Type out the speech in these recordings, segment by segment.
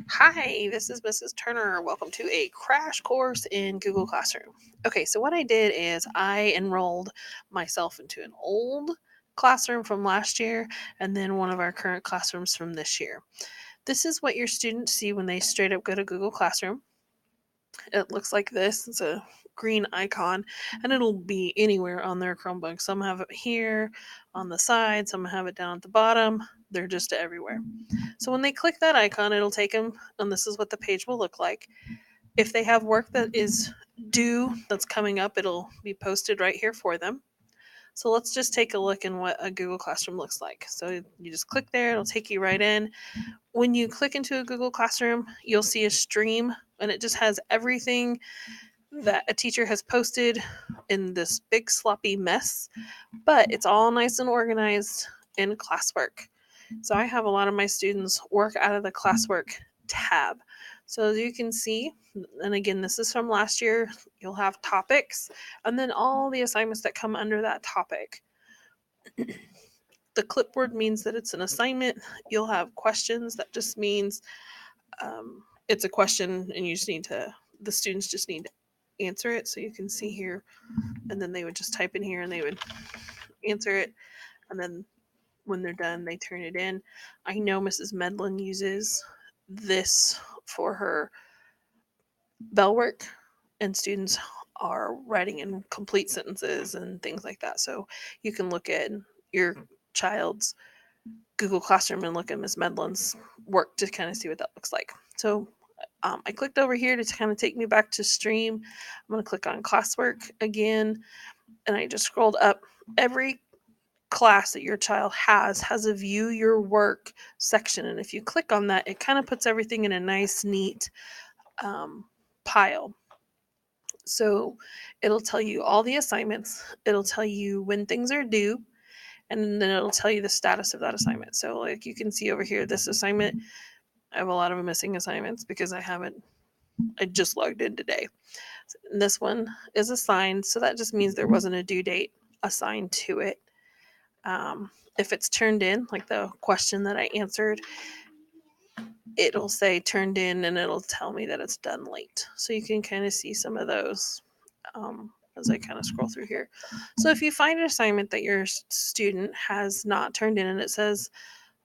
Hi, this is Mrs. Turner. Welcome to a crash course in Google Classroom. Okay, so what I did is I enrolled myself into an old classroom from last year and then one of our current classrooms from this year. This is what your students see when they straight up go to Google Classroom. It looks like this. It's a green icon and it'll be anywhere on their Chromebook. Some have it here on the side, some have it down at the bottom. They're just everywhere. So when they click that icon, it'll take them, and this is what the page will look like. If they have work that is due that's coming up, it'll be posted right here for them. So let's just take a look in what a Google Classroom looks like. So you just click there, it'll take you right in. When you click into a Google Classroom, you'll see a stream, and it just has everything that a teacher has posted in this big sloppy mess, but it's all nice and organized in classwork. So I have a lot of my students work out of the classwork tab. So as you can see, and again, this is from last year, you'll have topics and then all the assignments that come under that topic. The clipboard means that it's an assignment. You'll have questions. That just means it's a question and the students just need to answer it. So you can see here, and then they would just type in here and they would answer it. And then when they're done, they turn it in. I know Mrs. Medlin uses this for her bell work, and students are writing in complete sentences and things like that. So you can look at your child's Google Classroom and look at Miss Medlin's work to kind of see what that looks like. So I clicked over here to kind of take me back to stream. I'm going to click on classwork again, and I just scrolled up. Every class that your child has a view your work section, and if you click on that, it kind of puts everything in a nice neat um, pile. So it'll tell you all the assignments, it'll tell you when things are due, and then it'll tell you the status of that assignment. So like you can see over here, this assignment, I have a lot of missing assignments because I just logged in today. And this one is assigned, so that just means there wasn't a due date assigned to it. If it's turned in, like the question that I answered, it'll say turned in and it'll tell me that it's done late. So you can kind of see some of those as I kind of scroll through here. So if you find an assignment that your student has not turned in and it says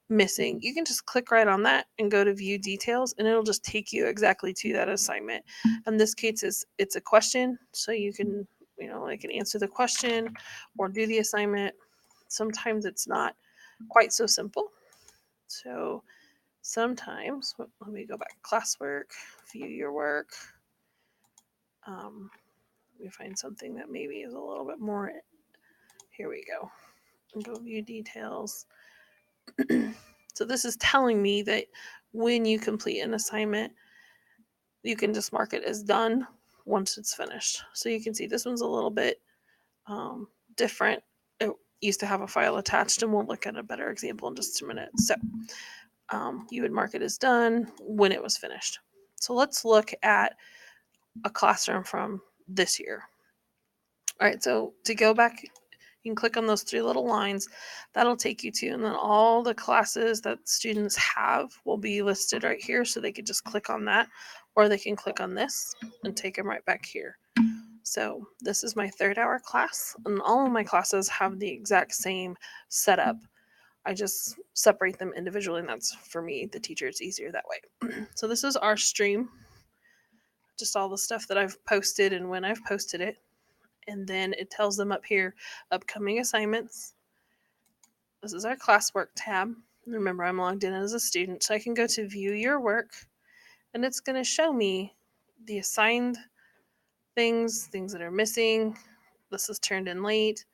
missing, you can just click right on that and go to view details, and it'll just take you exactly to that assignment. In this case, it's a question, so you can, I can answer the question or do the assignment. Sometimes it's not quite so simple. So sometimes, let me go back. Classwork, view your work. Let me find something that maybe is a little bit more. Here we go. Go view details. So this is telling me that when you complete an assignment, you can just mark it as done once it's finished. So you can see this one's a little bit different. It used to have a file attached, and we'll look at a better example in just a minute. So you would mark it as done when it was finished. So let's look at a classroom from this year. All right, so to go back, you can click on those three little lines. That'll take you to, and then all the classes that students have will be listed right here. So they could just click on that, or they can click on this and take them right back here. So this is my third hour class, and all of my classes have the exact same setup. I just separate them individually, and that's, for me, the teacher, it's easier that way. So this is our stream, just all the stuff that I've posted and when I've posted it. And then it tells them up here, upcoming assignments. This is our classwork tab. Remember, I'm logged in as a student, so I can go to view your work, and it's going to show me the assigned things that are missing. This is turned in late.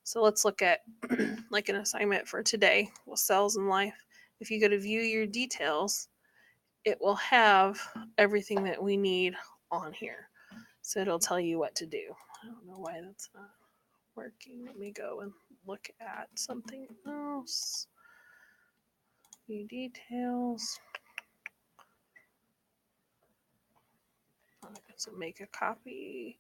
So let's look at like an assignment for today with cells in life. If you go to view your details, it will have everything that we need on here. So it'll tell you what to do. I don't know why that's not working. Let me go and look at something else. View details. So make a copy.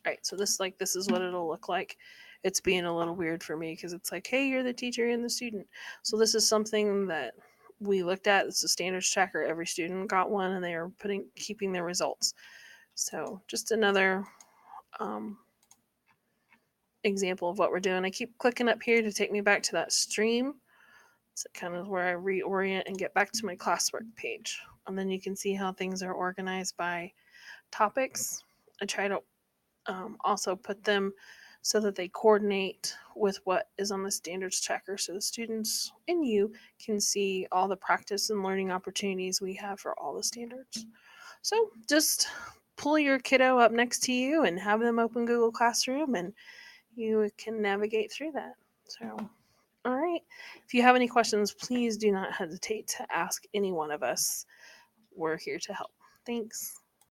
All right, so this is what it'll look like. it's being a little weird for me because it's like, hey, you're the teacher and the student. So this is something that we looked at. It's a standards tracker. Every student got one, and they are keeping their results. So just another um, example of what we're doing. I keep clicking up here to take me back to that stream. So kind of where I reorient and get back to my classwork page. And then you can see how things are organized by topics. I try to also put them so that they coordinate with what is on the standards tracker so the students and you can see all the practice and learning opportunities we have for all the standards. So just pull your kiddo up next to you and have them open Google Classroom and you can navigate through that. So, all right. If you have any questions, please do not hesitate to ask any one of us. We're here to help. Thanks.